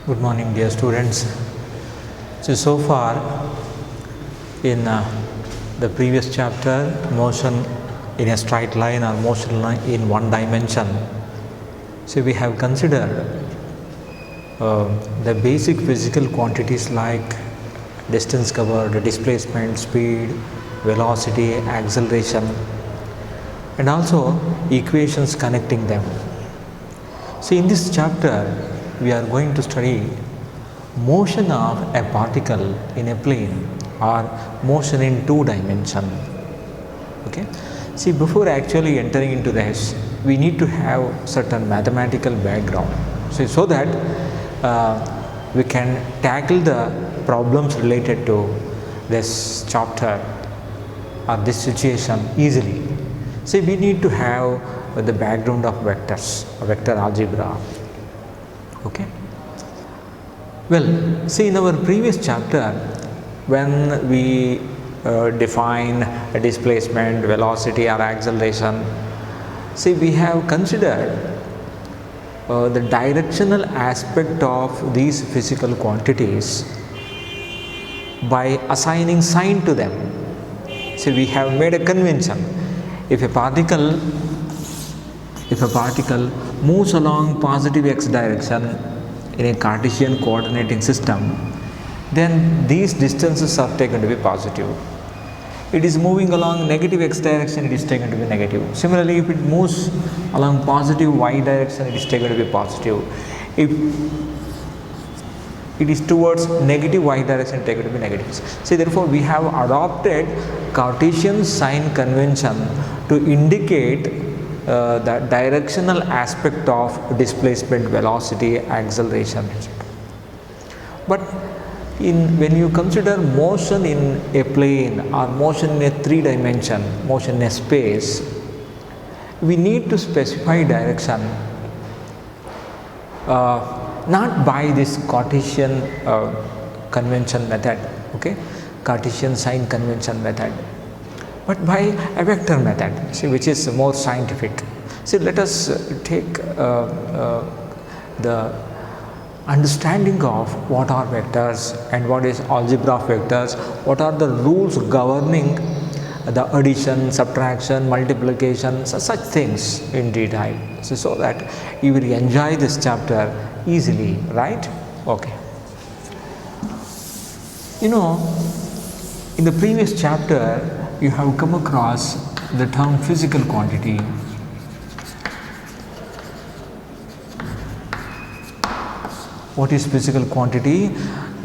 Good morning, dear students. So far in the previous chapter, motion in a straight line or motion line in one dimension. So we have considered the basic physical quantities like distance covered, displacement, speed, velocity, acceleration, and also equations connecting them. So in this chapter, we are going to study motion of a particle in a plane or motion in two dimension. Okay. See, before actually entering into this, we need to have certain mathematical background. So that we can tackle the problems related to this chapter or this situation easily. See, we need to have the background of vectors, vector algebra. Okay. Well, see, in our previous chapter, when we define a displacement, velocity or acceleration, see, we have considered the directional aspect of these physical quantities by assigning sign to them. See, we have made a convention. If a particle moves along positive x direction in a Cartesian coordinating system, then these distances are taken to be positive. It is moving along negative x direction, it is taken to be negative. Similarly, if it moves along positive y direction, it is taken to be positive. If it is towards negative y direction, taken to be negative. See, therefore, we have adopted Cartesian sign convention to indicate the directional aspect of displacement, velocity, acceleration, etc. But when you consider motion in a plane or motion in a three dimension, motion in a space, we need to specify direction not by this Cartesian convention method, okay, Cartesian sign convention method, but by a vector method, see, which is more scientific. See, let us take the understanding of what are vectors and what is algebra of vectors, what are the rules governing the addition, subtraction, multiplication, such things in detail, so that you will enjoy this chapter easily, right? Okay. You know, in the previous chapter, you have come across the term physical quantity. What is physical quantity?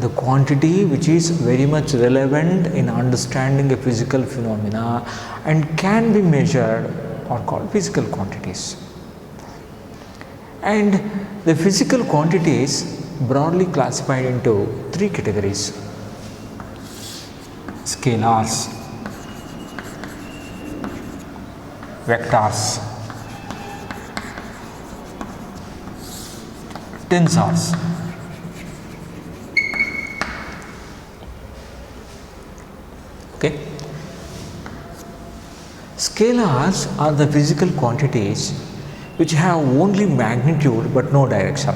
The quantity which is very much relevant in understanding a physical phenomena and can be measured are called physical quantities. And the physical quantities broadly classified into three categories: scalars, vectors, tensors. Okay. Scalars are the physical quantities which have only magnitude but no direction.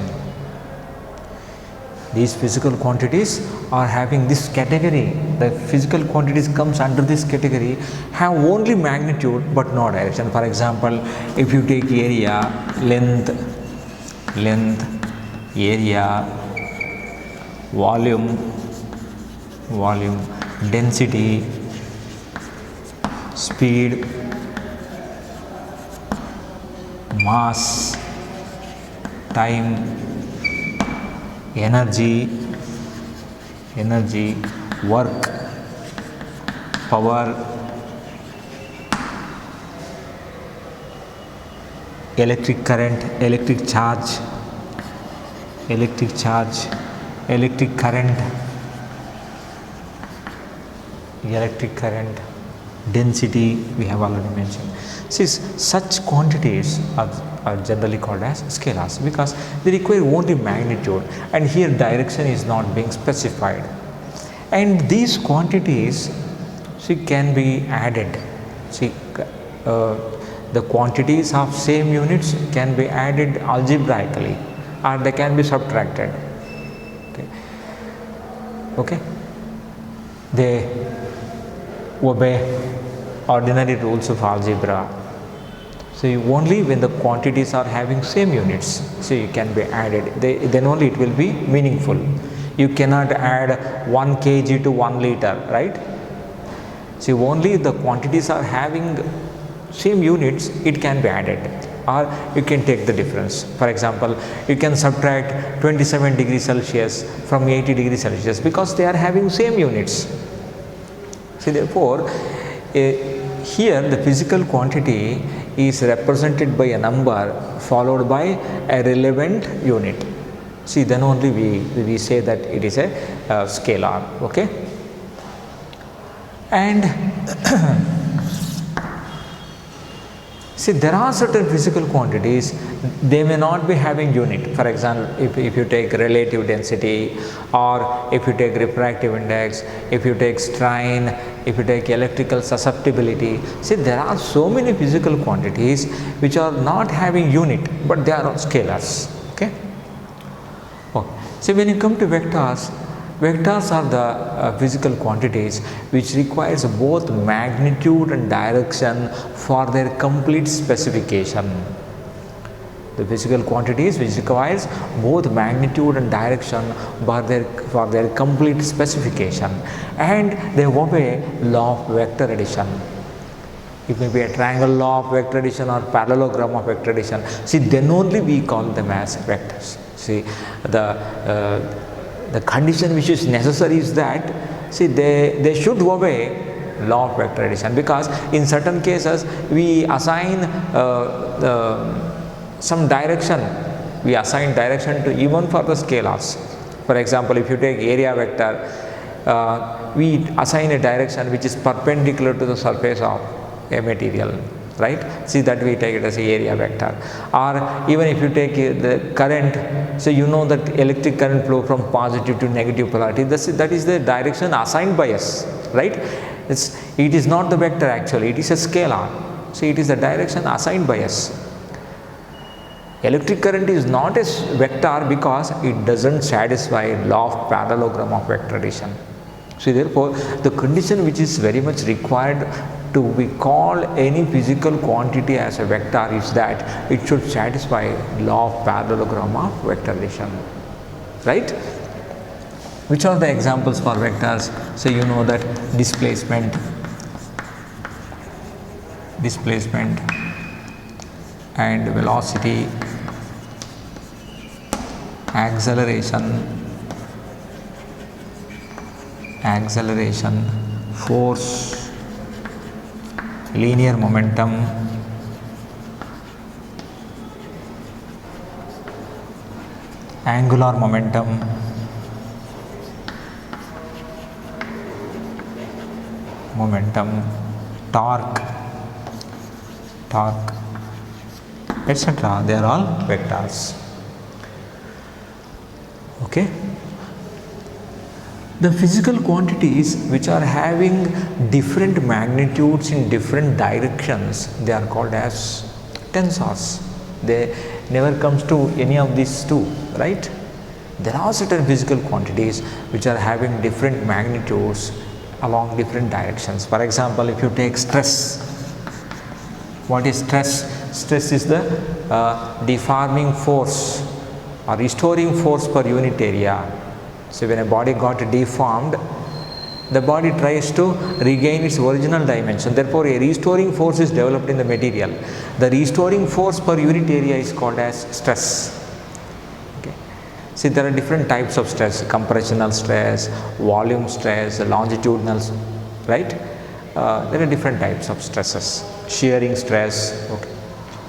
These physical quantities are having this category. The physical quantities comes under this category, have only magnitude but no direction. For example, if you take area, length, area, volume, density, speed, mass, time, energy, work, power, electric current, electric charge, electric current, density, we have already mentioned. See, such quantities are generally called as scalars because they require only magnitude, and here direction is not being specified. And these quantities, see, can be added. See, the quantities of same units can be added algebraically or they can be subtracted. Okay, they obey ordinary rules of algebra. So only when the quantities are having same units, so you can be added, then only it will be meaningful. You cannot add 1 kg to 1 liter, right? See, only the quantities are having same units, it can be added, or you can take the difference. For example, you can subtract 27 degrees Celsius from 80 degrees Celsius because they are having same units. See, therefore, here the physical quantity is represented by a number followed by a relevant unit. See, then only we say that it is a scalar. Okay, and see, there are certain physical quantities, they may not be having unit. For example, if you take relative density, or if you take refractive index, if you take strain, if you take electrical susceptibility, see, there are so many physical quantities which are not having unit, but they are scalars. Okay. Oh. So when you come to vectors, vectors are the physical quantities which requires both magnitude and direction for their complete specification. The physical quantities which requires both magnitude and direction for their complete specification, and they obey law of vector addition. It may be a triangle law of vector addition or parallelogram of vector addition. See, then only we call them as vectors. See, the condition which is necessary is that, see, they should obey law of vector addition, because in certain cases we assign some direction, we assign direction to even for the scalars. For example, if you take area vector, we assign a direction which is perpendicular to the surface of a material, right? See, that we take it as a area vector. Or even if you take the current, so you know that electric current flow from positive to negative polarity, that is the direction assigned by us, right? It is not the vector actually, it is a scalar. So it is the direction assigned by us. Electric current is not a vector because it doesn't satisfy law of parallelogram of vector addition. So therefore, the condition which is very much required to be called any physical quantity as a vector is that it should satisfy law of parallelogram of vector addition, right? Which are the examples for vectors? So you know that displacement and velocity, acceleration, force, linear momentum, angular momentum, torque, etc. They are all vectors. Okay. The physical quantities which are having different magnitudes in different directions, they are called as tensors. They never comes to any of these two, right? There are certain physical quantities which are having different magnitudes along different directions. For example, if you take stress, what is stress? Stress is the deforming force or restoring force per unit area. So when a body got deformed, the body tries to regain its original dimension. Therefore, a restoring force is developed in the material. The restoring force per unit area is called as stress. Okay. See, there are different types of stress: compressional stress, volume stress, longitudinal, right? There are different types of stresses. Shearing stress. Okay.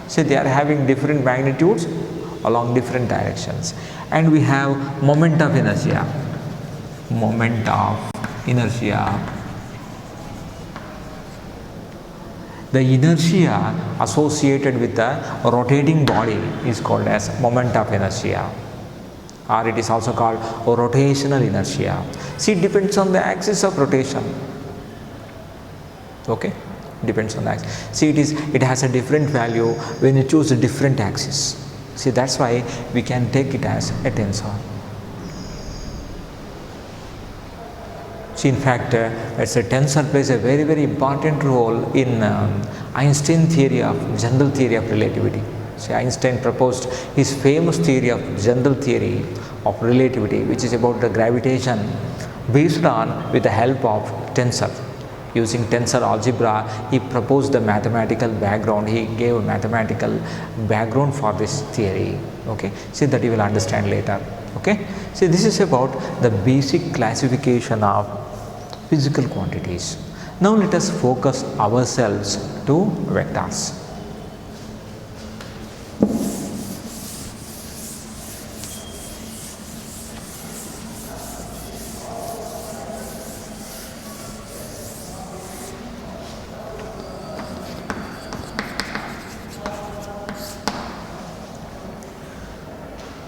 See, they are having different magnitudes along different directions. And we have moment of inertia. The inertia associated with a rotating body is called as moment of inertia, or it is also called rotational inertia. See, it depends on the axis of rotation. Okay, depends on the axis. See, it has a different value when you choose a different axis. See, that's why we can take it as a tensor. See, in fact, it's a tensor plays a very important role in Einstein theory of general theory of relativity. See, Einstein proposed his famous theory of general theory of relativity, which is about the gravitation based on with the help of tensor. Using tensor algebra, he proposed the mathematical background. He gave a mathematical background for this theory. Okay, see that you will understand later. Okay, see this is about the basic classification of physical quantities. Now let us focus ourselves to vectors.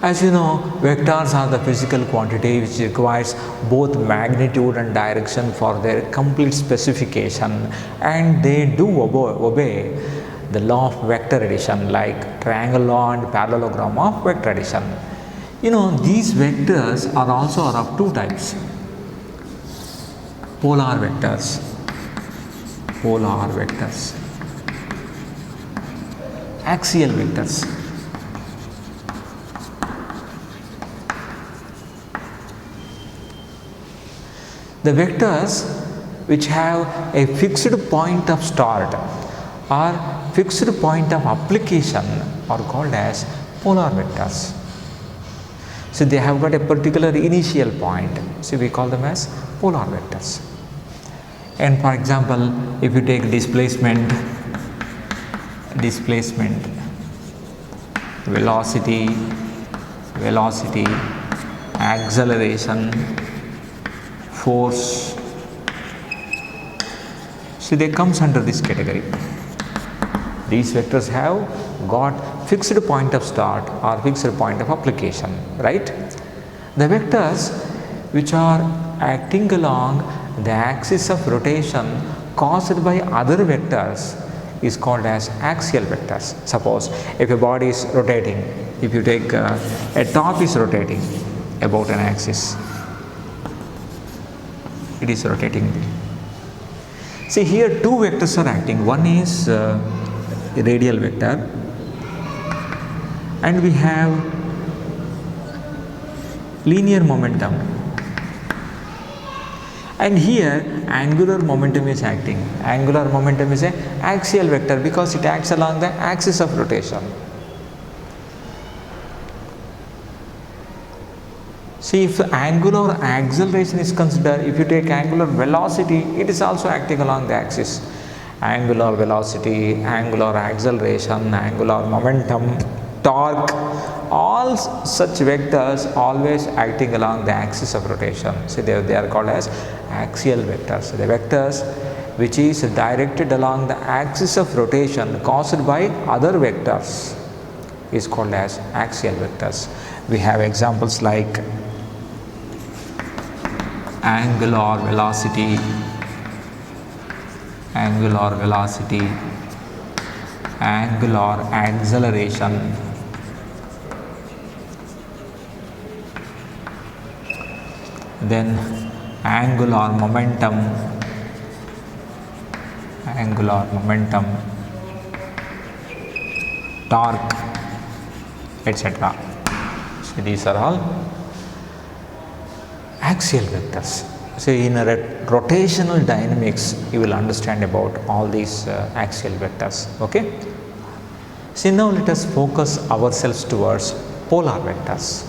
As you know, vectors are the physical quantity which requires both magnitude and direction for their complete specification, and they do obey the law of vector addition, like triangle law and parallelogram of vector addition. You know, these vectors are also of two types: polar vectors, axial vectors. The vectors which have a fixed point of start or fixed point of application are called as polar vectors. So they have got a particular initial point, so we call them as polar vectors. And for example, if you take displacement, velocity, acceleration, force, so they comes under this category. These vectors have got fixed point of start or fixed point of application, right? The vectors which are acting along the axis of rotation caused by other vectors is called as axial vectors. Suppose if a body is rotating, if you take a top is rotating about an axis, it is rotating. See, here two vectors are acting. One is radial vector, and we have linear momentum, and here angular momentum is acting. Angular momentum is an axial vector because it acts along the axis of rotation. See, if angular acceleration is considered, if you take angular velocity, it is also acting along the axis. Angular velocity, angular acceleration, angular momentum, torque, all such vectors always acting along the axis of rotation. So they are called as axial vectors. The vectors which is directed along the axis of rotation caused by other vectors is called as axial vectors. We have examples like angular velocity, angular acceleration, then angular momentum, torque, etc. So these are all axial vectors. So in a rotational dynamics, you will understand about all these axial vectors. Okay. So now let us focus ourselves towards polar vectors.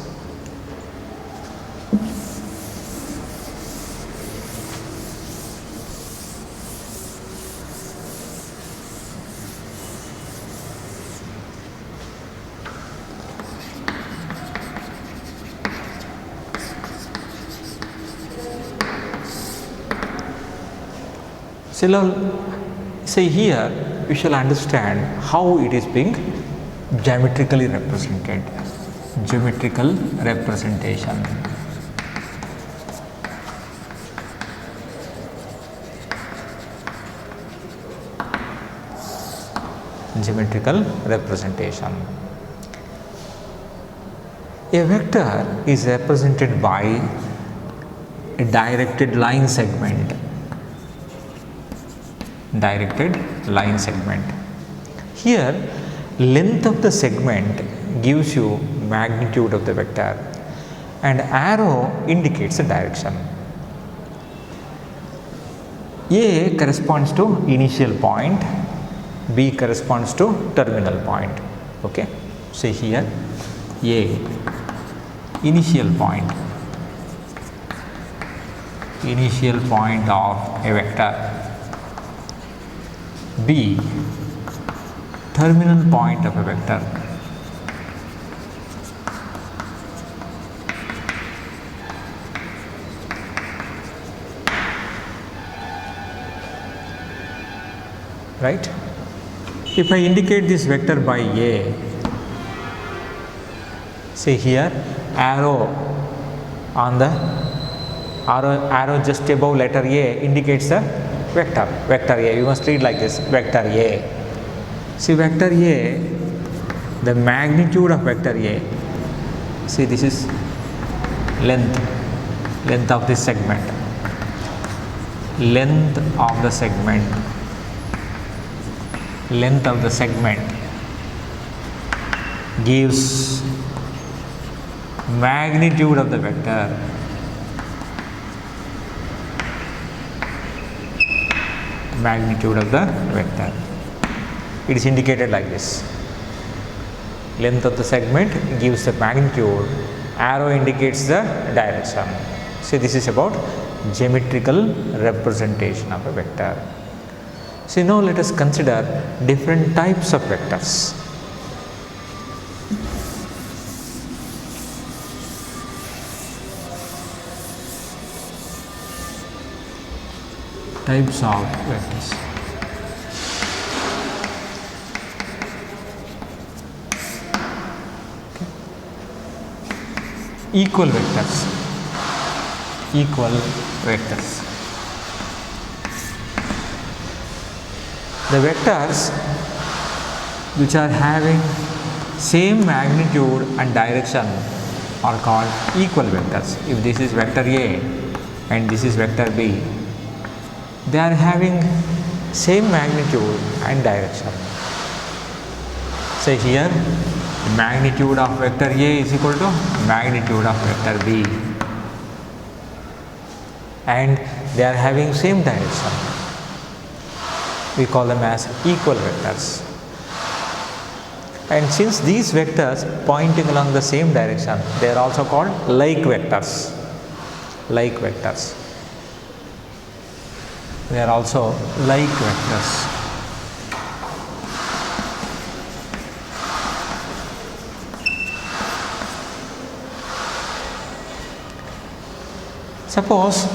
So here we shall understand how it is being geometrically represented. Geometrical representation. Geometrical representation. A vector is represented by a directed line segment. Directed line segment. Here, length of the segment gives you magnitude of the vector and arrow indicates the direction. A corresponds to initial point, B corresponds to terminal point. Okay, say here A, initial point of a vector, B, terminal point of a vector. Right? If I indicate this vector by A, say here arrow on the arrow just above letter A indicates the vector A. You must read like this, vector A. See vector A, the magnitude of vector A, see this is length of this segment, length of the segment gives magnitude of the vector. It is indicated like this. Length of the segment gives the magnitude, arrow indicates the direction. So this is about geometrical representation of a vector. So now let us consider different types of vectors. Types of vectors. Equal vectors. The vectors which are having same magnitude and direction are called equal vectors. If this is vector A and this is vector B, they are having same magnitude and direction. Say here magnitude of vector A is equal to magnitude of vector B, and they are having same direction. We call them as equal vectors. And since these vectors pointing along the same direction, they are also called like vectors. They are also like vectors. Suppose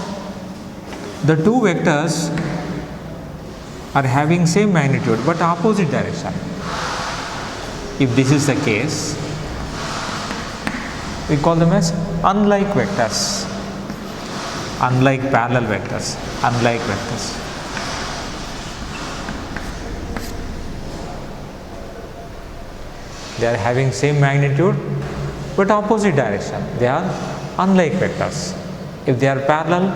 the two vectors are having same magnitude but opposite direction. If this is the case, we call them as unlike vectors, unlike parallel vectors, unlike vectors. They are having same magnitude but opposite direction. They are unlike vectors. If they are parallel,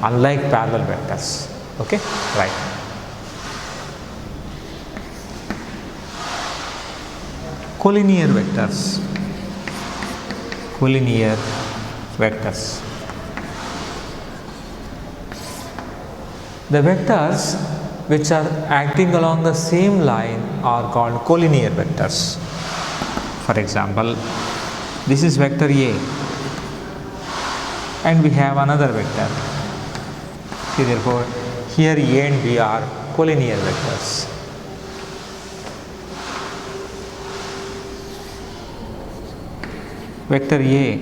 unlike parallel vectors. Okay, right. Collinear vectors. The vectors which are acting along the same line are called collinear vectors. For example, this is vector A and we have another vector. See, therefore, here A and B are collinear vectors. Vector A,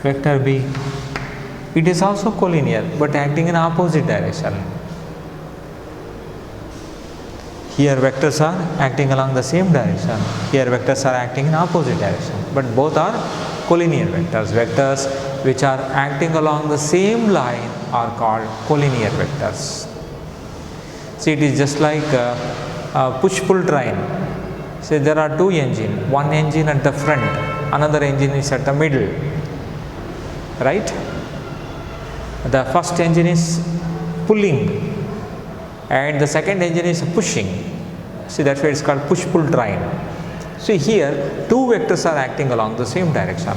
vector B, it is also collinear but acting in opposite direction. Here vectors are acting along the same direction, here vectors are acting in opposite direction, but both are collinear vectors. Vectors which are acting along the same line are called collinear vectors. See, it is just like a push-pull train. Say there are two engines, one engine at the front another engine is at the middle, right? The first engine is pulling and the second engine is pushing. See, that's why it's called push-pull train. See, here two vectors are acting along the same direction,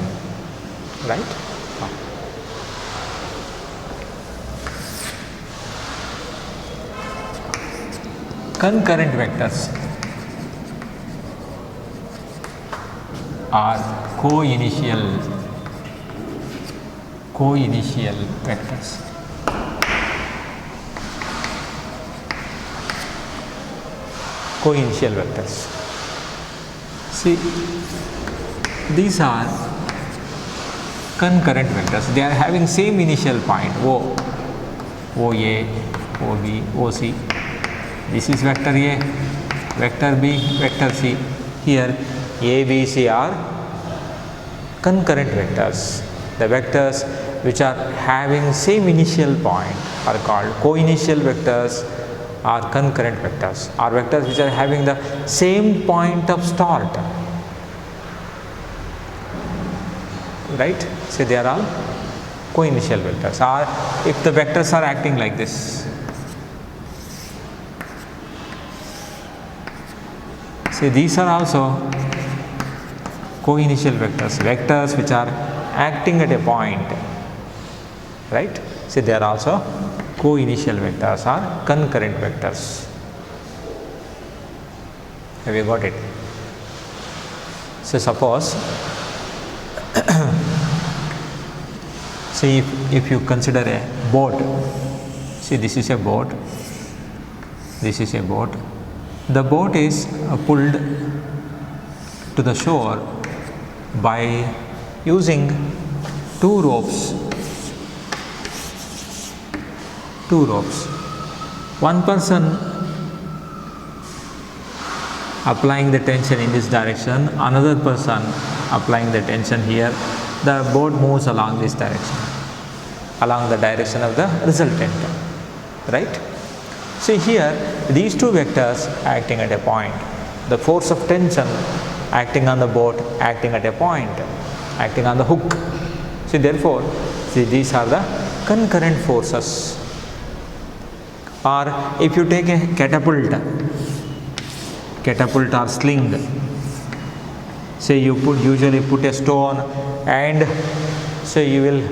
right? Concurrent vectors are co-initial vectors. Co-initial vectors. See, these are concurrent vectors. They are having same initial point O, OA, OB, OC. This is vector A, vector B, vector C. Here A, B, C are concurrent vectors. The vectors which are having same initial point are called co-initial vectors or concurrent vectors, or vectors which are having the same point of start, right? So they are all co-initial vectors. Or if the vectors are acting like this, see, these are also co-initial vectors, vectors which are acting at a point, right? See, they are also co-initial vectors or concurrent vectors. Have you got it? So suppose see, if you consider a boat, see, this is a boat, this is a boat. The boat is pulled to the shore by using two ropes. One person applying the tension in this direction, another person applying the tension here. The boat moves along this direction, along the direction of the resultant, right? See, here these two vectors acting at a point, the force of tension acting on the boat, acting at a point, acting on the hook. See, therefore, see, these are the concurrent forces. Or if you take a catapult or sling, say you usually put a stone and so you will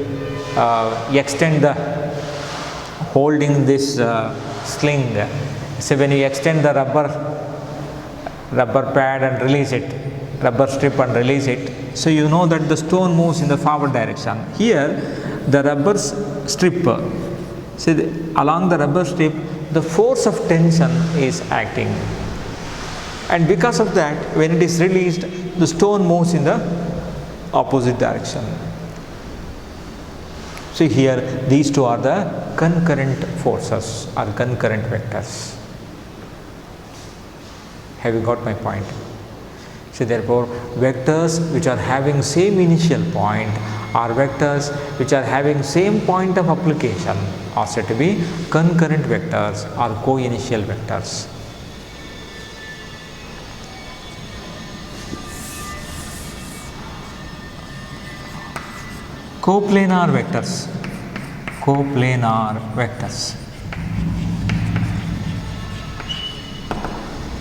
extend the holding this sling. So when you extend the rubber pad and release it, rubber strip and release it, so you know that the stone moves in the forward direction. Here the rubber strip, see, along the rubber strip the force of tension is acting, and because of that when it is released the stone moves in the opposite direction. See, here these two are the concurrent forces or concurrent vectors. Have you got my point? So therefore, vectors which are having same initial point or vectors which are having same point of application are said to be concurrent vectors or co-initial vectors. Coplanar vectors.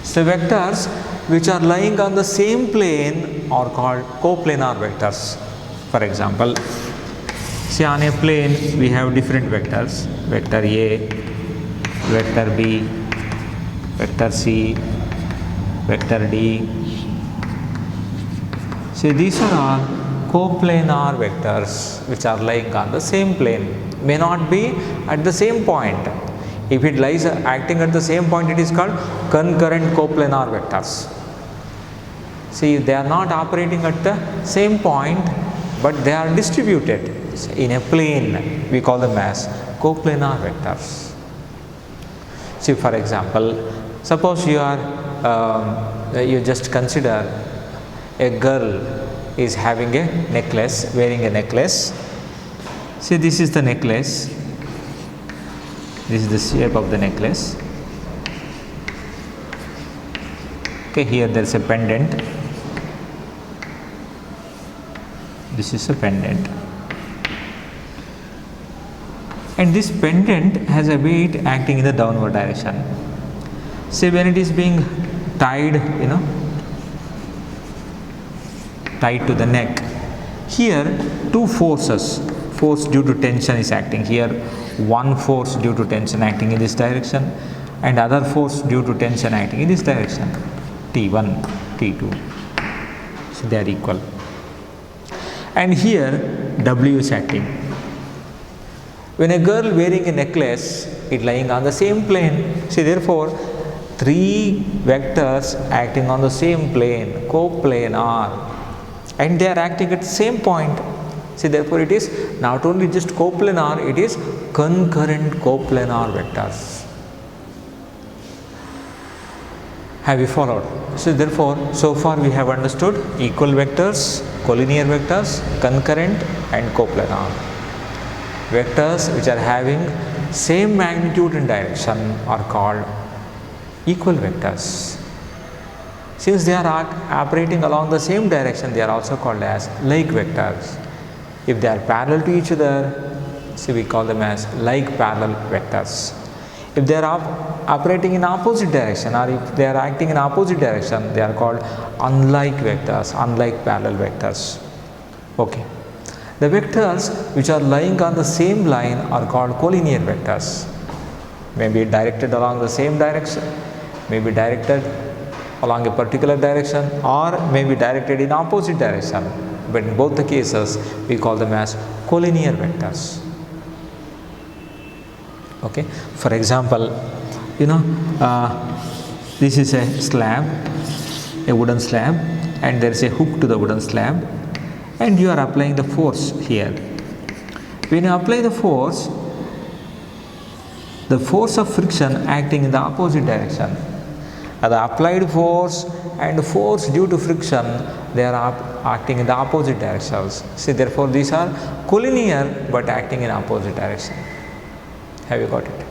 So vectors which are lying on the same plane are called coplanar vectors. For example, see, on a plane we have different vectors, vector A, vector B, vector C, vector D. See, these are all coplanar vectors which are lying on the same plane, may not be at the same point. If it lies acting at the same point, it is called concurrent coplanar vectors. See, they are not operating at the same point, but they are distributed in a plane. We call them as coplanar vectors. See, for example, suppose you are you just consider a girl is having a necklace, wearing a necklace. See, this is the necklace. This is the shape of the necklace. Okay, here there is a pendant. This is a pendant. And this pendant has a weight acting in the downward direction. Say when it is being tied, tied to the neck. Here, two forces, force due to tension is acting here. One force due to tension acting in this direction, and other force due to tension acting in this direction. T1, T2. So they are equal. And here, W is acting. When a girl wearing a necklace, it lying on the same plane. See, therefore, three vectors acting on the same plane, coplanar, and they are acting at the same point. See, therefore, it is not only just coplanar, it is concurrent coplanar vectors. Have you followed? So, therefore, so far we have understood equal vectors, collinear vectors, concurrent and coplanar. Vectors which are having same magnitude and direction are called equal vectors. Since they are operating along the same direction, they are also called as like vectors. If they are parallel to each other, so we call them as like parallel vectors. If they are operating in opposite direction, or if they are acting in opposite direction, they are called unlike vectors, unlike parallel vectors. Okay. The vectors which are lying on the same line are called collinear vectors. May be directed along the same direction, may be directed along a particular direction, or may be directed in opposite direction. But in both the cases, we call them as collinear vectors. Okay. For example, this is a slab, a wooden slab, and there is a hook to the wooden slab, and you are applying the force here. When you apply the force of friction acting in the opposite direction, the applied force and force due to friction, they are acting in the opposite directions. See, therefore, these are collinear but acting in opposite direction. Have you got it?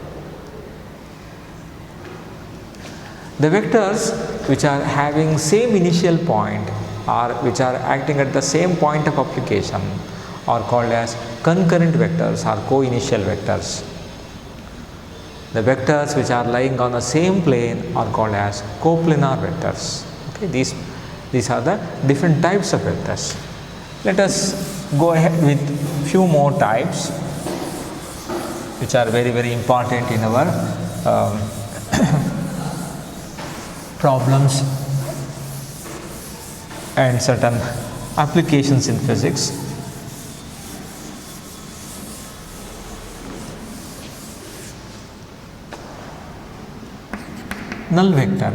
The vectors which are having same initial point or which are acting at the same point of application are called as concurrent vectors or co-initial vectors. The vectors which are lying on the same plane are called as coplanar vectors. Okay, these are the different types of vectors. Let us go ahead with few more types which are very, very important in our problems and certain applications in physics. Null vector.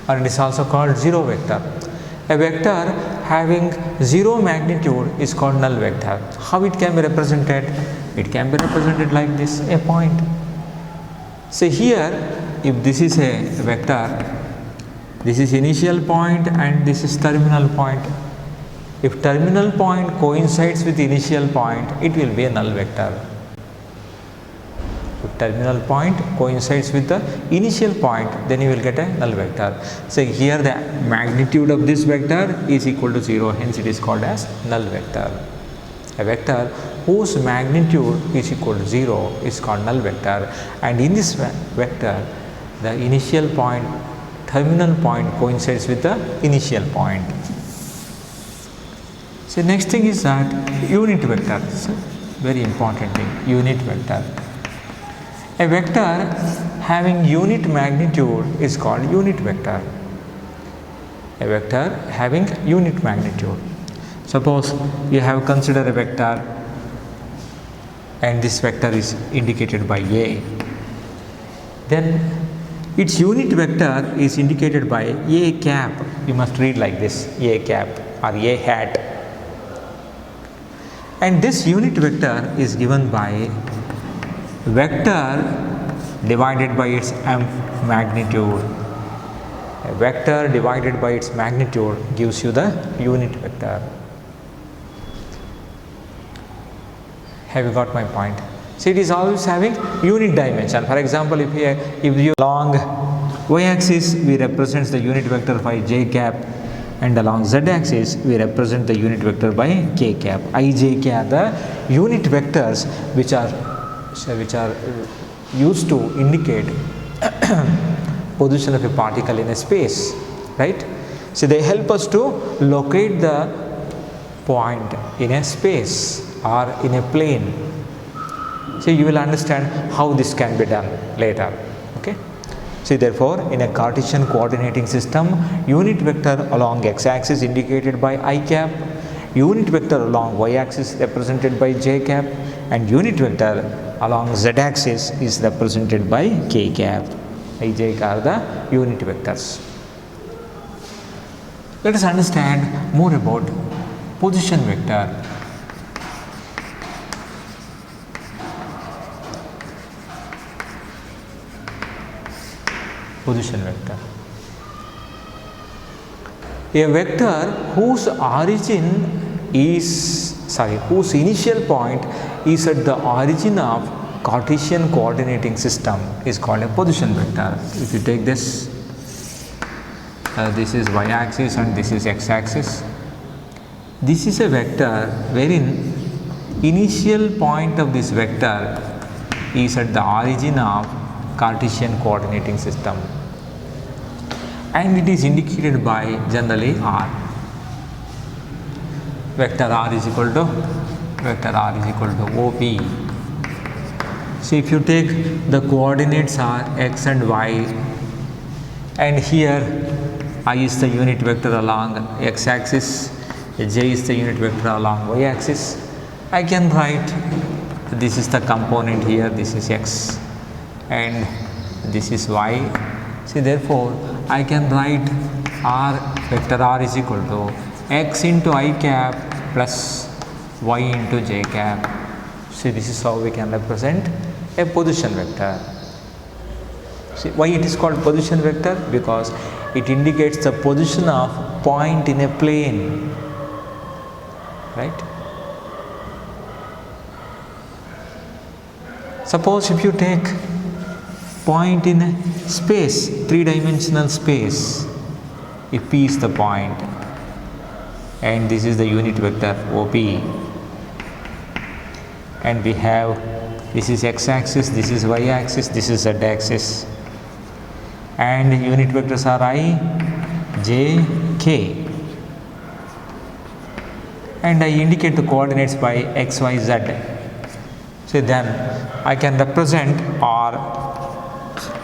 Or it is also called zero vector. A vector having zero magnitude is called null vector. How it can be represented? It can be represented like this, a point. So here, if this is a vector, this is initial point and this is terminal point. If terminal point coincides with initial point, it will be a null vector. If terminal point coincides with the initial point, then you will get a null vector. So here the magnitude of this vector is equal to 0, hence it is called as null vector. A vector whose magnitude is equal to 0 is called null vector, and in this vector the initial point, terminal point coincides with the initial point. So next thing is that unit vector. So very important thing, unit vector. A vector having unit magnitude is called unit vector. A vector having unit magnitude. Suppose you have considered a vector and this vector is indicated by A. Then its unit vector is indicated by A cap. You must read like this, A cap or A hat. And this unit vector is given by vector divided by its magnitude. A vector divided by its magnitude gives you the unit vector. Have you got my point? So it is always having unit dimension. For example, if you long Y-axis we represents the unit vector by j cap, and along z-axis we represent the unit vector by k cap. I, j, k are the unit vectors which are used to indicate position of a particle in a space, right? So they help us to locate the point in a space or in a plane. So you will understand how this can be done later. Okay. See, therefore, in a Cartesian coordinating system, unit vector along x-axis indicated by I cap, unit vector along y-axis represented by j cap, and unit vector along z-axis is represented by k cap. I, j are the unit vectors. Let us understand more about position vector. Position vector. A vector whose initial point is at the origin of Cartesian coordinating system is called a position vector. If you take this, this is y-axis and this is x-axis. This is a vector wherein initial point of this vector is at the origin of Cartesian coordinating system, and it is indicated by generally r. Vector r is equal to OP. So if you take the coordinates are x and y, and here I is the unit vector along x-axis, j is the unit vector along y-axis, I can write this is the component here, this is x and this is y. See, therefore I can write r, vector r is equal to x into I cap plus y into j cap. See, this is how we can represent a position vector. See, why it is called position vector? Because it indicates the position of point in a plane, right? Suppose if you take point in a space, three-dimensional space, if P is the point and this is the unit vector OP, and we have this is x-axis, this is y-axis, this is z-axis, and unit vectors are I, j, k, and I indicate the coordinates by x, y, z. So then I can represent r,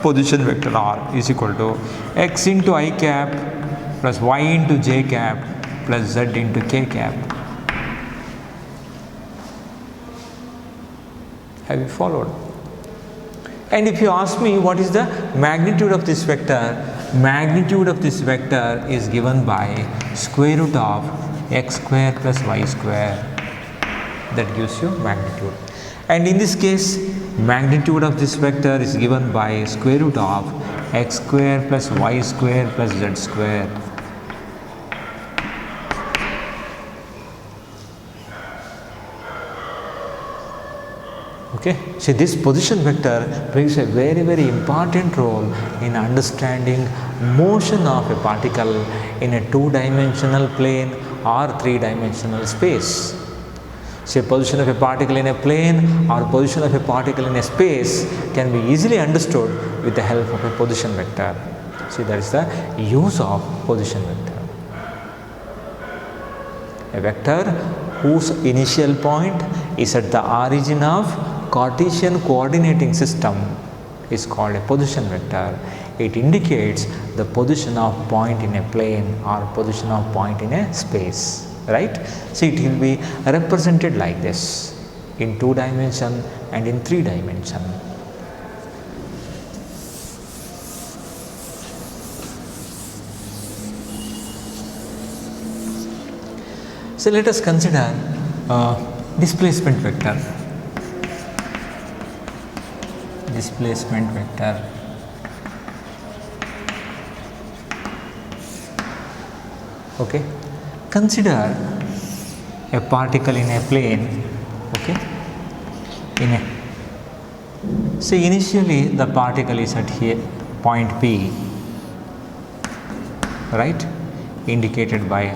position vector r is equal to x into I cap plus y into j cap plus z into k cap. Have you followed? And if you ask me what is the magnitude of this vector, magnitude of this vector is given by square root of x square plus y square. That gives you magnitude. And in this case, magnitude of this vector is given by square root of x square plus y square plus z square. Okay, so this position vector plays a very, very important role in understanding motion of a particle in a two-dimensional plane or three-dimensional space. So position of a particle in a plane or position of a particle in a space can be easily understood with the help of a position vector. See, that is the use of position vector. A vector whose initial point is at the origin of Cartesian coordinating system is called a position vector. It indicates the position of point in a plane or position of point in a space, right? So it will be represented like this in 2 dimension and in 3 dimension. So let us consider displacement vector. Displacement vector. Okay, consider a particle in a plane. Okay, in a, so initially the particle is at here point P, right, indicated by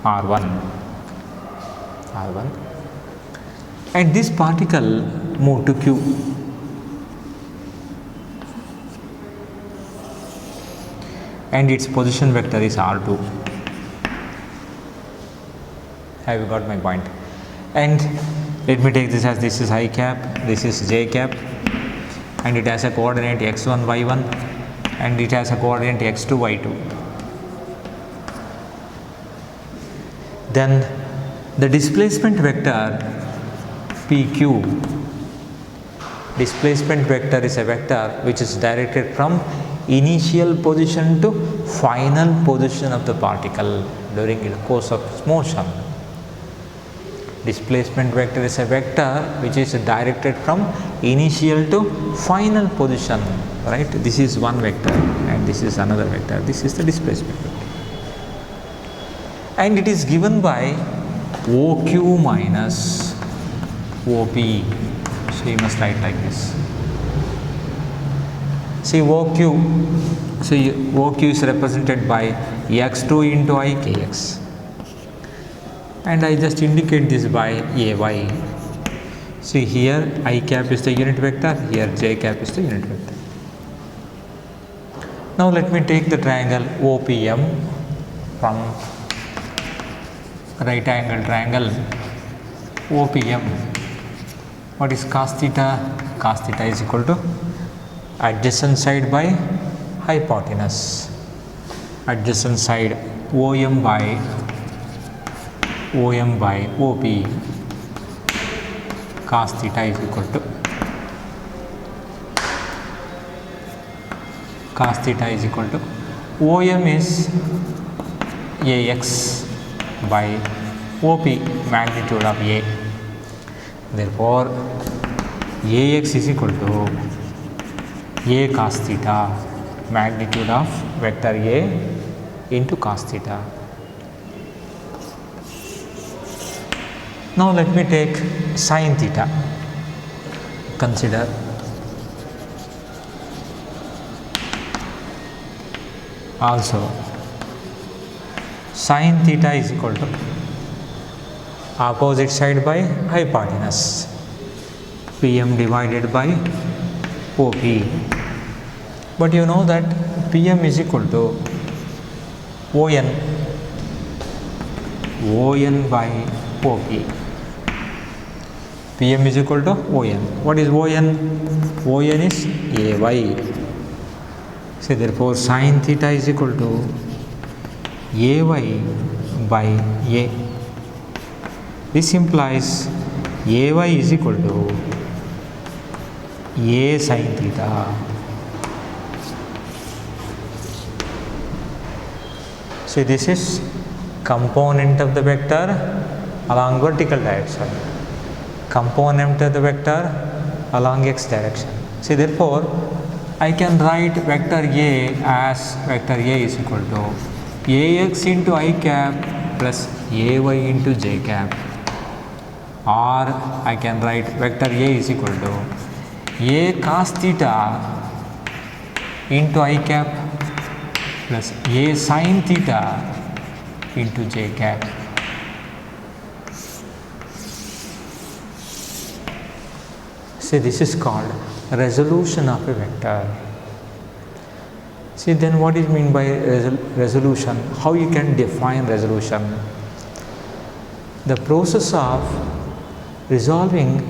r1, and this particle moved to q, and its position vector is r2. Have you got my point? And let me take this as this is I cap, this is j cap, and it has a coordinate x1 y1, and it has a coordinate x2 y2. Then the displacement vector pq, displacement vector is a vector which is directed from initial position to final position of the particle during the course of its motion. Displacement vector is a vector which is directed from initial to final position, right? This is one vector and this is another vector. This is the displacement vector, and it is given by OQ minus OP. So you must write like this. See OQ, see OQ is represented by x2 into I kx, and I just indicate this by AY. See here I cap is the unit vector, here j cap is the unit vector. Now let me take the triangle OPM from right angle triangle OPM. What is cos theta? Cos theta is equal to adjacent side by hypotenuse. Adjacent side OM by OP. Cos theta is equal to OM is AX by OP, magnitude of A. Therefore AX is equal to A cos theta, magnitude of vector A into cos theta. Now let me take sin theta. Consider also sin theta is equal to opposite side by hypotenuse, PM divided by OP. But you know that PM is equal to ON by OP. PM is equal to ON. What is ON? ON is AY. So therefore sin theta is equal to AY by A. This implies AY is equal to A sin theta. So this is component of the vector along vertical direction, component of the vector along x direction. See therefore I can write vector A as vector A is equal to AX into I cap plus AY into j cap, or I can write vector A is equal to A cos theta into I cap plus A sin theta into j cap. See this is called resolution of a vector. See then what is mean by resolution? How you can define resolution? The process of resolving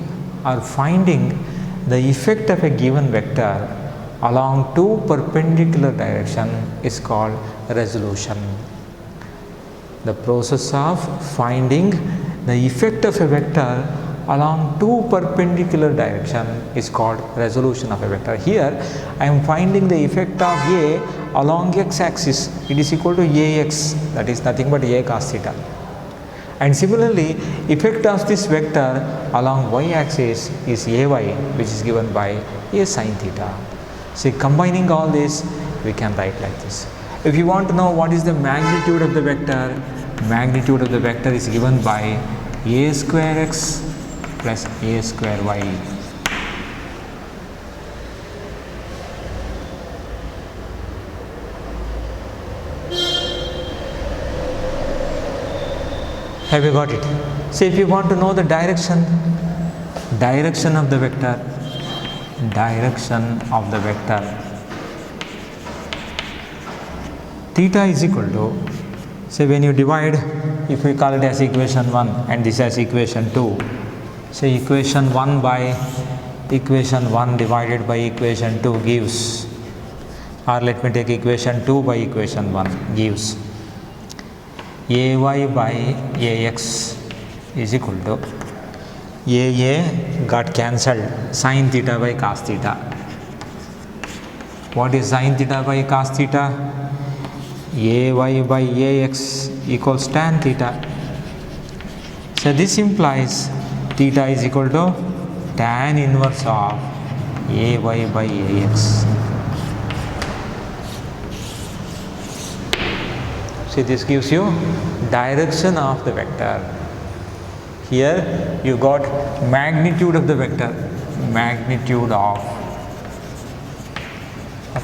or finding the effect of a given vector along two perpendicular direction is called resolution. The process of finding the effect of a vector along two perpendicular direction is called resolution of a vector. Here I am finding the effect of A along x axis, it is equal to AX, that is nothing but A cos theta. And similarly effect of this vector along y axis is AY, which is given by A sin theta. See combining all this we can write like this. If you want to know what is the magnitude of the vector, magnitude of the vector is given by A square x plus A square y. Have you got it? So if you want to know the direction of the vector, theta is equal to, say when you divide, if we call it as equation 1 and this as equation 2, say equation 1 by equation 1 divided by equation 2 gives, or let me take equation 2 by equation 1 gives ay by ax is equal to, AA got cancelled, sin theta by cos theta. What is sin theta by cos theta? Ay by ax equals tan theta. So this implies theta is equal to tan inverse of ay by ax. See, this gives you direction of the vector. Here you got magnitude of the vector, magnitude of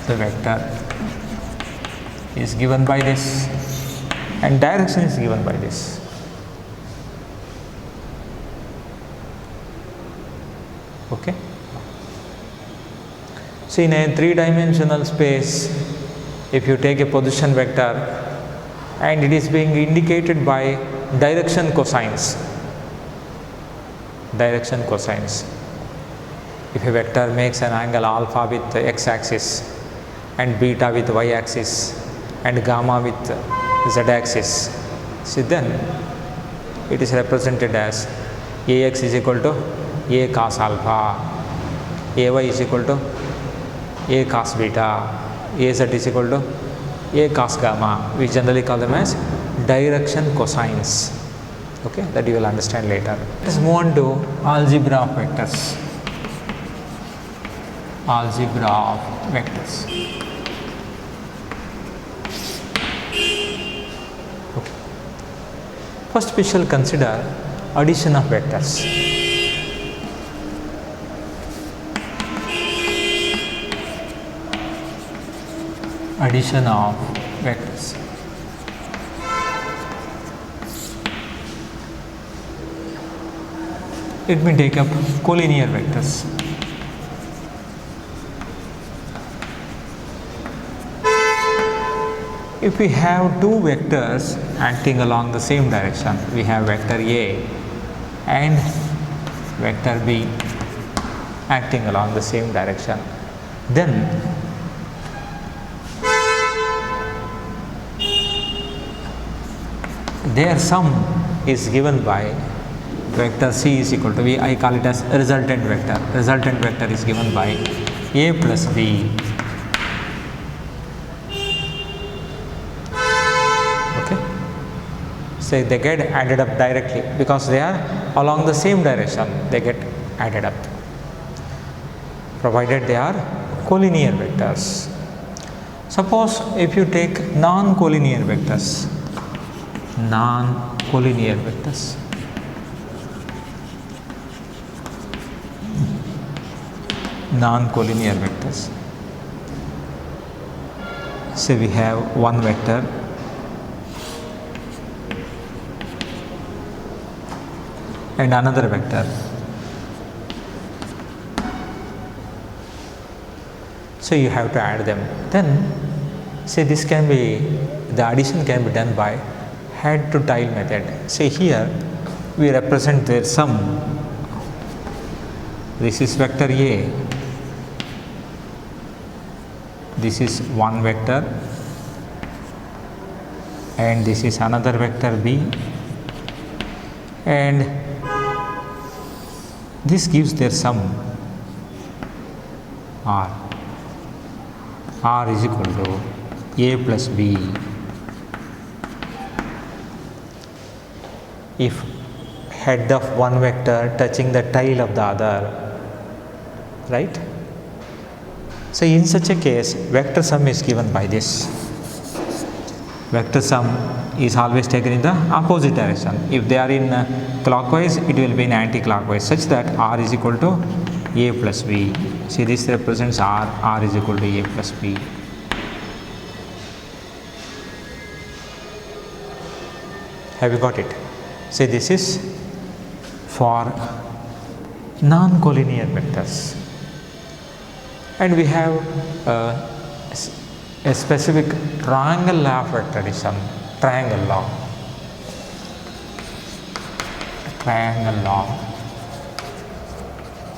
the vector is given by this, and direction is given by this. Okay. So in a three-dimensional space, if you take a position vector and it is being indicated by direction cosines. If a vector makes an angle alpha with x-axis and beta with y-axis and gamma with z-axis, see, then it is represented as ax is equal to a cos alpha, ay is equal to a cos beta, az is equal to a cos gamma. We generally call them as direction cosines. Okay, that you will understand later. Let us move on to algebra of vectors. Okay. First we shall consider addition of vectors. Addition of vectors. Let me take up collinear vectors. If we have two vectors acting along the same direction, we have vector A and vector B acting along the same direction, then their sum is given by vector C is equal to, I call it as resultant vector. Resultant vector is given by A plus B. Okay. So they get added up directly because they are along the same direction, they get added up, provided they are collinear vectors. Suppose if you take non-collinear vectors, non-collinear vectors. Say we have one vector and another vector. So you have to add them. Then say this can be, the addition can be done by head to tail method. Say here we represent their sum. This is vector A, this is one vector, and this is another vector B, and this gives their sum R. R is equal to A plus B. If head of one vector touching the tail of the other, right? So in such a case, vector sum is given by this. Vector sum is always taken in the opposite direction. If they are in clockwise, it will be in anti-clockwise, such that R is equal to A plus B. See, this represents R. R is equal to A plus B. Have you got it? Say this is for non-collinear vectors. And we have a specific triangle law of vector addition, triangle law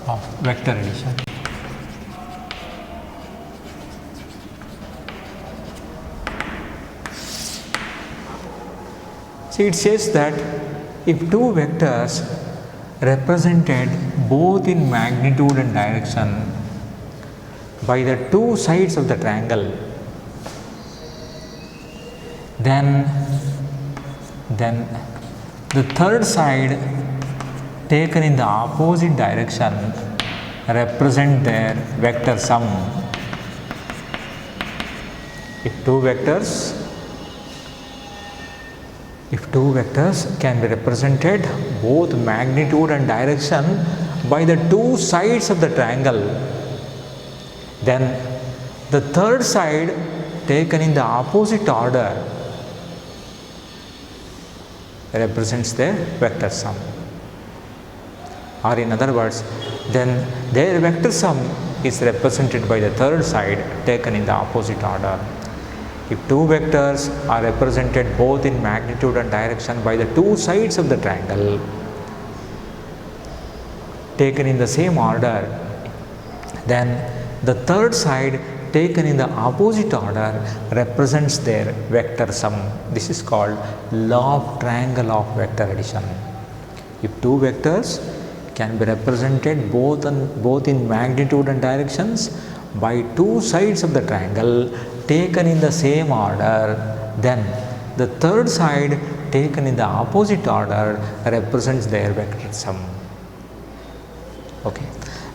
of vector addition. See, it says that if two vectors represented both in magnitude and direction by the two sides of the triangle, then the third side taken in the opposite direction represent their vector sum. If two vectors can be represented both magnitude and direction by the two sides of the triangle, then the third side taken in the opposite order represents their vector sum. Or in other words, then their vector sum is represented by the third side taken in the opposite order. If two vectors are represented both in magnitude and direction by the two sides of the triangle taken in the same order, then the third side taken in the opposite order represents their vector sum. This is called law of triangle of vector addition. If two vectors can be represented both in magnitude and directions by two sides of the triangle taken in the same order, then the third side taken in the opposite order represents their vector sum. Okay.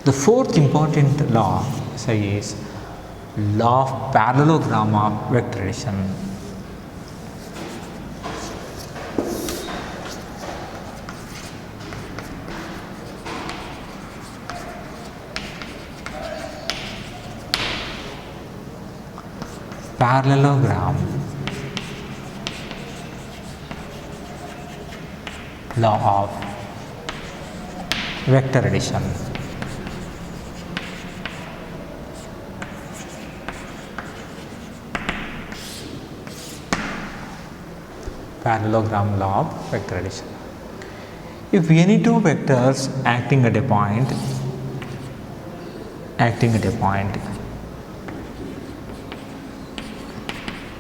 The fourth important law is law of parallelogram of vector addition. Parallelogram law of vector addition. Parallelogram law of vector addition. If any two vectors acting at a point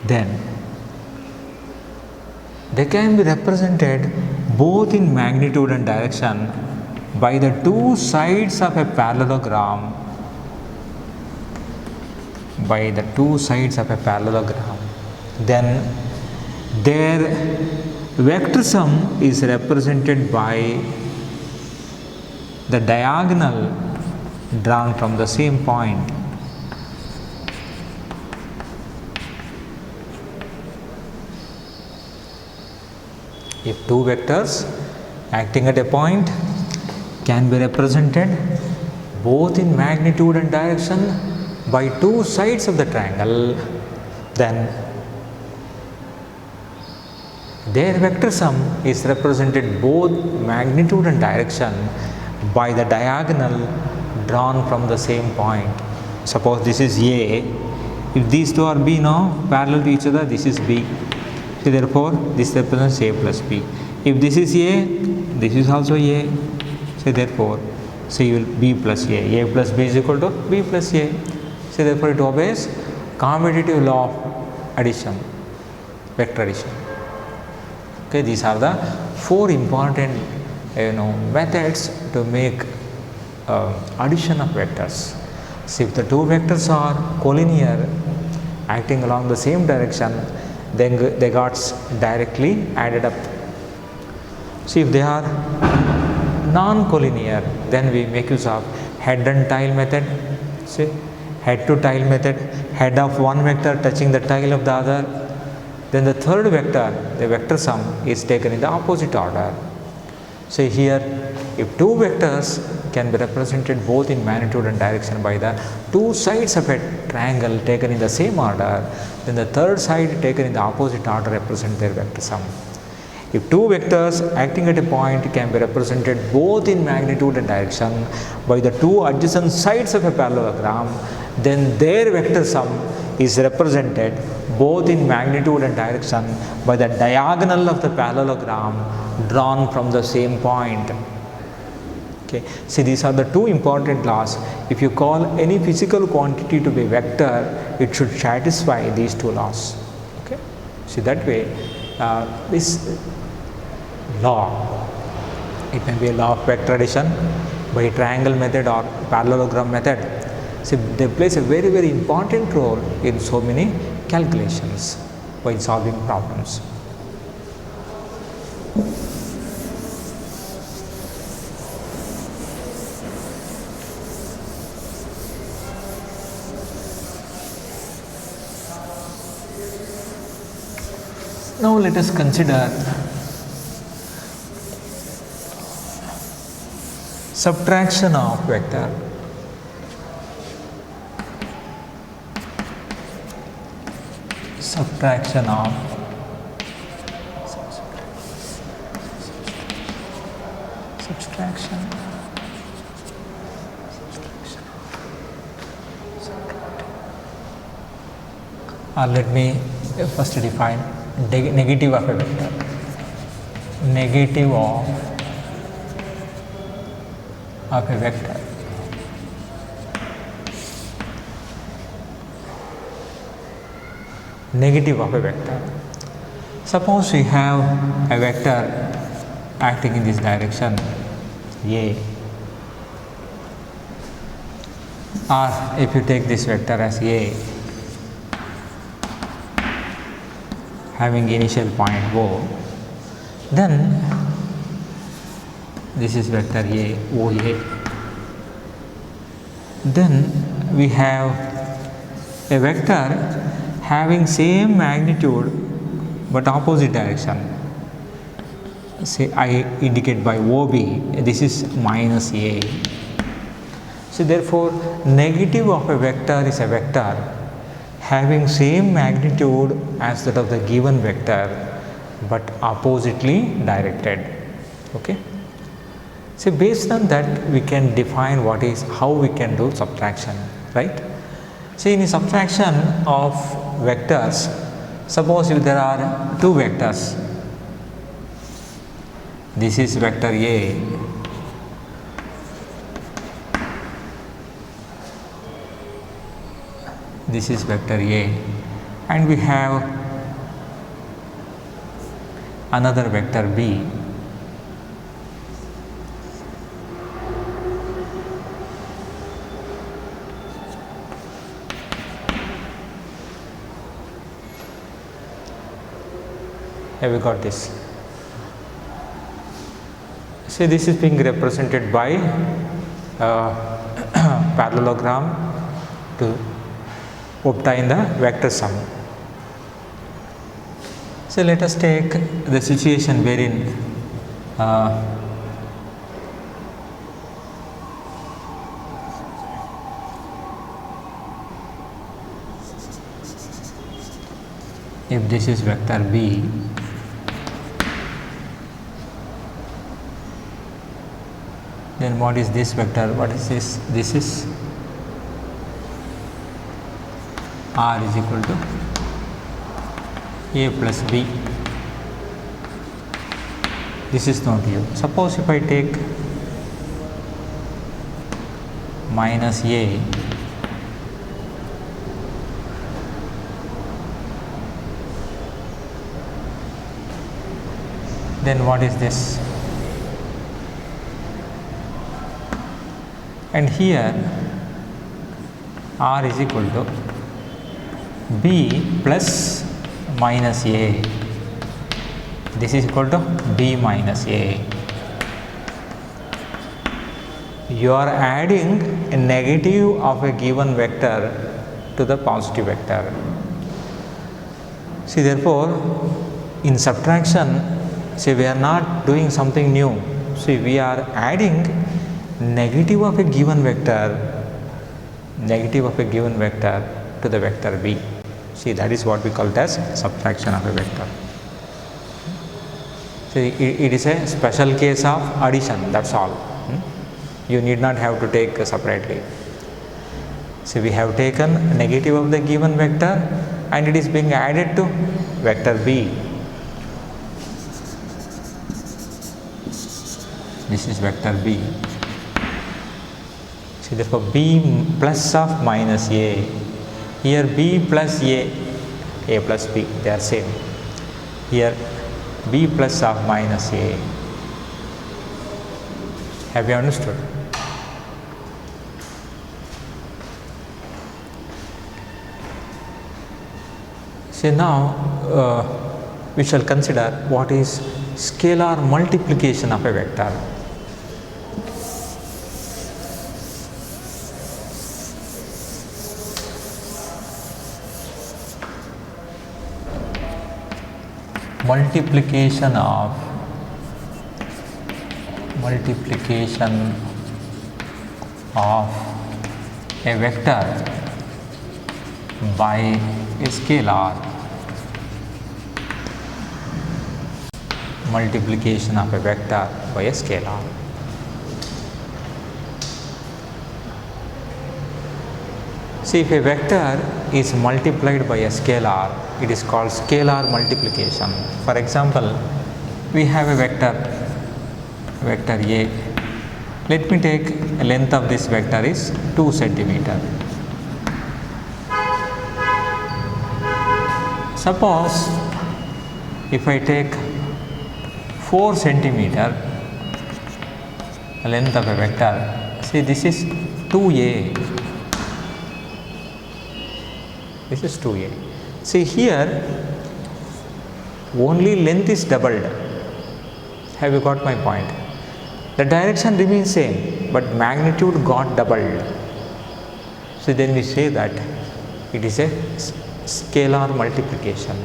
then they can be represented both in magnitude and direction by the two sides of a parallelogram, then their vector sum is represented by the diagonal drawn from the same point. If two vectors acting at a point can be represented both in magnitude and direction by two sides of the triangle, then their vector sum is represented both magnitude and direction by the diagonal drawn from the same point. Suppose this is A. If these two are B now parallel to each other, this is B. So therefore, this represents A plus B. If this is A, this is also A. So therefore, you will B plus A. A plus B is equal to B plus A. So therefore, it obeys commutative law of addition, vector addition. Okay, these are the four important methods to make addition of vectors. So if the two vectors are collinear, acting along the same direction, then they got directly added up. So if they are non-collinear, then we make use of head and tile method. See, head to tile method, head of one vector touching the tile of the other. Then the third vector, the vector sum is taken in the opposite order. So here, if two vectors can be represented both in magnitude and direction by the two sides of a triangle taken in the same order, then the third side taken in the opposite order represents their vector sum. If two vectors acting at a point can be represented both in magnitude and direction by the two adjacent sides of a parallelogram, then their vector sum is represented both in magnitude and direction by the diagonal of the parallelogram drawn from the same point. Okay. See, these are the two important laws. If you call any physical quantity to be vector, it should satisfy these two laws. Okay. See, that way this law, it may be a law of vector addition by triangle method or parallelogram method. See, they plays a very, very important role in so many calculations while solving problems. Now let us consider subtraction of vector. Subtraction of subtraction. Let me first define negative of a vector. Negative of a vector. Negative of a vector. Suppose we have a vector acting in this direction A, or if you take this vector as A having initial point O, then this is vector A, OA. Then we have a vector having same magnitude but opposite direction. Say I indicate by OB, this is minus A. So therefore, negative of a vector is a vector having same magnitude as that of the given vector but oppositely directed. Okay. So based on that, we can define how we can do subtraction, right? So in subtraction of vectors, suppose if there are two vectors, this is vector A, this is vector A, and we have another vector B. Here we got this. So this is being represented by parallelogram to obtain the vector sum. So let us take the situation wherein if this is vector B, then what is this vector? What is this? This is R is equal to A plus B. This is not U. Suppose if I take minus A, then what is this? And here R is equal to B plus minus A. This is equal to B minus A. You are adding a negative of a given vector to the positive vector. See, therefore, in subtraction, see, we are not doing something new. See, we are adding negative of a given vector to the vector B. See, that is what we call it as subtraction of a vector. So it is a special case of addition, that's all. You need not have to take separately. So we have taken negative of the given vector and it is being added to vector B. This is vector B. So therefore B plus of minus A. Here B plus A plus B, they are same. Here B plus of minus A. Have you understood? So now we shall consider what is scalar multiplication of a vector. Multiplication of a vector by a scalar. Multiplication of a vector by a scalar. See, if a vector is multiplied by a scalar, it is called scalar multiplication. For example, we have a vector A. Let me take a length of this vector is 2 centimeter. Suppose if I take 4 centimeter length of a vector, see this is 2A. This is 2A. See here only length is doubled. Have you got my point? The direction remains same but magnitude got doubled. So then we say that it is a scalar multiplication.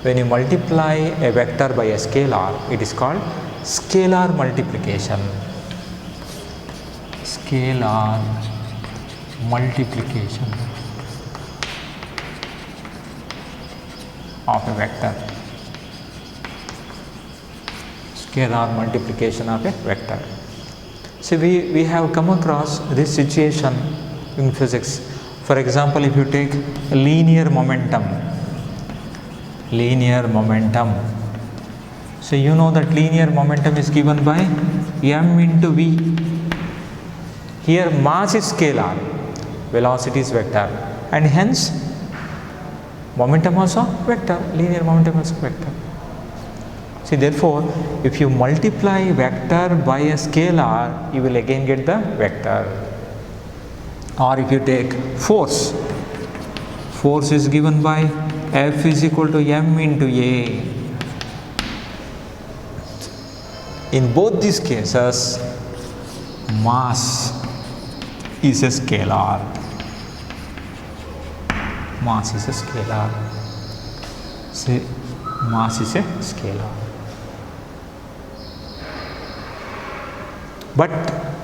When you multiply a vector by a scalar, it is called scalar multiplication. Scalar multiplication of a vector. Scalar multiplication of a vector. So we have come across this situation in physics. For example, if you take linear momentum, so you know that linear momentum is given by m into v. Here mass is scalar, velocity is vector, and hence momentum also vector, linear momentum also vector. See, therefore, if you multiply vector by a scalar, you will again get the vector. Or if you take force is given by F is equal to m into A. In both these cases, mass is a scalar. Mass is a scalar. See, mass is a scalar. But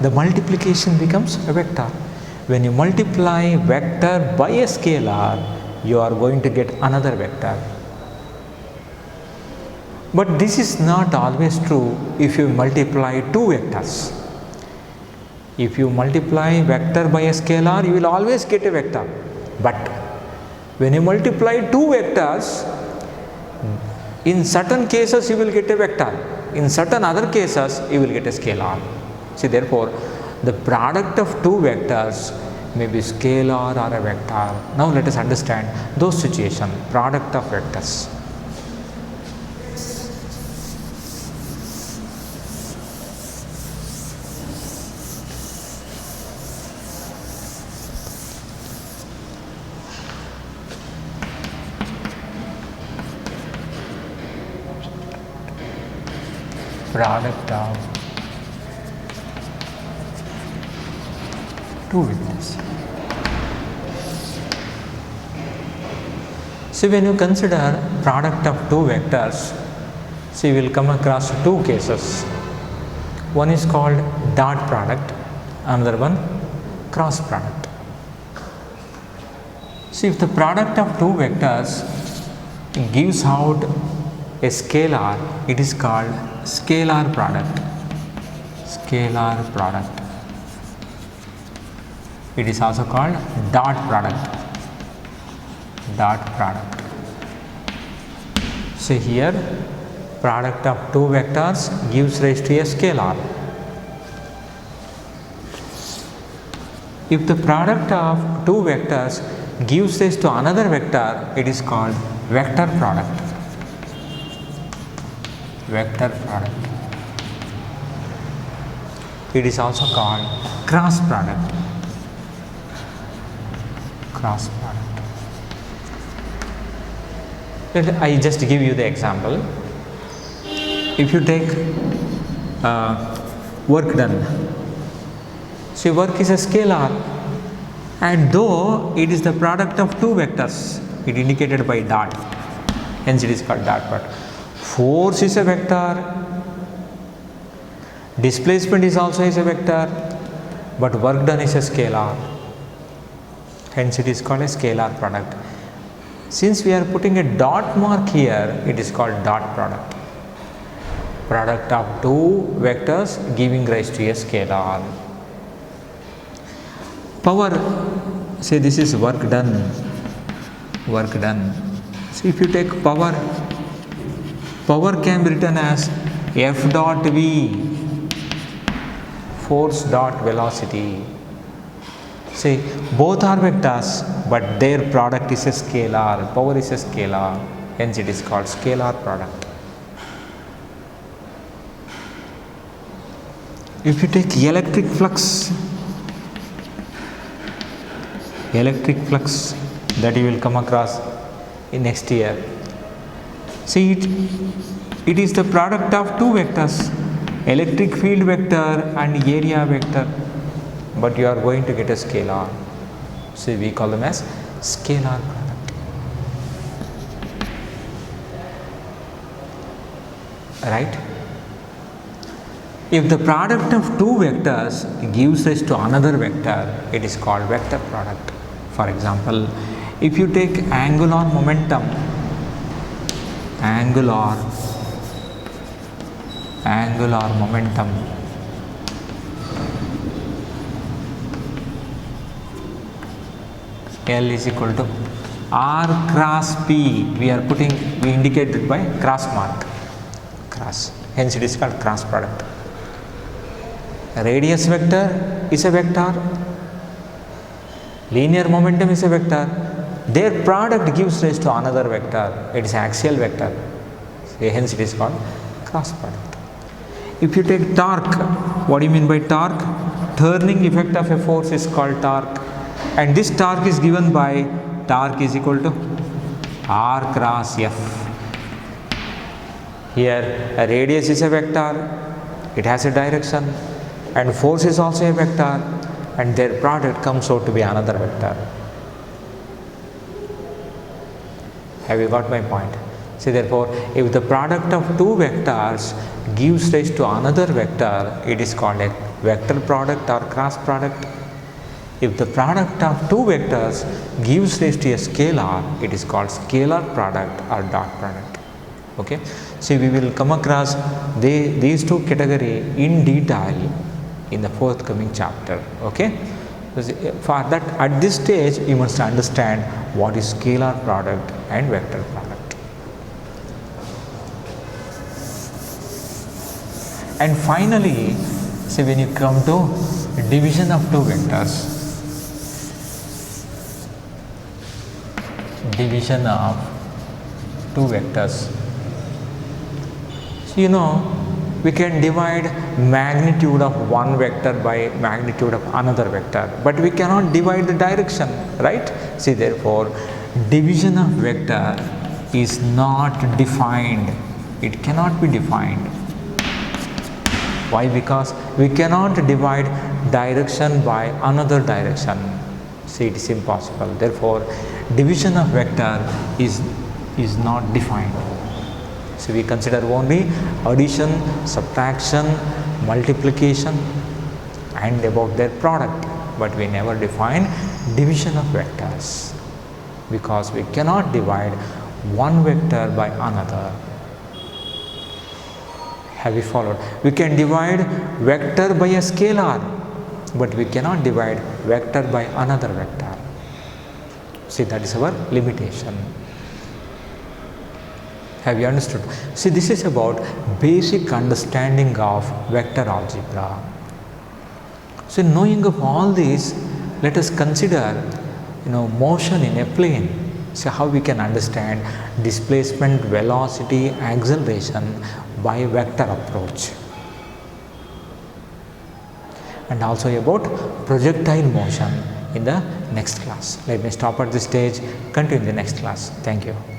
the multiplication becomes a vector. When you multiply vector by a scalar, you are going to get another vector. But this is not always true if you multiply two vectors. If you multiply vector by a scalar, you will always get a vector. But when you multiply two vectors, in certain cases you will get a vector. In certain other cases, you will get a scalar. See, therefore, the product of two vectors may be scalar or a vector. Now let us understand those situations, product of vectors. Product of two vectors. So when you consider product of two vectors, so you will come across two cases. One is called dot product, another one cross product. So if the product of two vectors gives out a scalar, it is called scalar product. Scalar product. It is also called dot product. Dot product. So here product of two vectors gives rise to a scalar. If the product of two vectors gives rise to another vector, it is called vector product. Vector product. It is also called cross product. Cross product. Let I just give you the example. If you take work done, see, work is a scalar, and though it is the product of two vectors, it indicated by dot, hence it is called dot product. Force is a vector, displacement is also is a vector, but work done is a scalar, hence it is called a scalar product. Since we are putting a dot mark here, it is called dot product. Product of two vectors giving rise to a scalar. Power, say this is work done. Work done. So if you take power, power can be written as F dot V, force dot velocity. See, both are vectors, but their product is a scalar. Power is a scalar, hence it is called scalar product. If you take electric flux that you will come across in next year, see, it is the product of two vectors, electric field vector and area vector, but you are going to get a scalar. So we call them as scalar product. Right? If the product of two vectors gives rise to another vector, it is called vector product. For example, if you take angular momentum, angular momentum, L is equal to R cross P, we indicate it by cross mark, cross, hence it is called cross product. Radius vector is a vector, linear momentum is a vector, their product gives rise to another vector, it is axial vector, so hence it is called cross product. If you take torque, what do you mean by torque? Turning effect of a force is called torque, and this torque is given by torque is equal to R cross F. Here a radius is a vector, it has a direction, and force is also a vector, and their product comes out to be another vector. Have you got my point? See, therefore, if the product of two vectors gives rise to another vector, it is called a vector product or cross product. If the product of two vectors gives rise to a scalar, it is called scalar product or dot product. Okay. So we will come across these two categories in detail in the forthcoming chapter. Okay. For that, at this stage, you must understand what is scalar product and vector product. And finally, see, when you come to division of two vectors, division of two vectors. So, you know, we can divide magnitude of one vector by magnitude of another vector, but we cannot divide the direction, right? See, therefore, division of vector is not defined. It cannot be defined. Why? Because we cannot divide direction by another direction. See, it is impossible. Therefore, division of vector is not defined. So we consider only addition, subtraction, multiplication and about their product, but we never define division of vectors because we cannot divide one vector by another. Have you followed? We can divide vector by a scalar, but we cannot divide vector by another vector. See, that is our limitation. Have you understood? See, this is about basic understanding of vector algebra. So, knowing of all this, let us consider motion in a plane. So, how we can understand displacement, velocity, acceleration by vector approach, and also about projectile motion in the next class. Let me stop at this stage, continue in the next class. Thank you.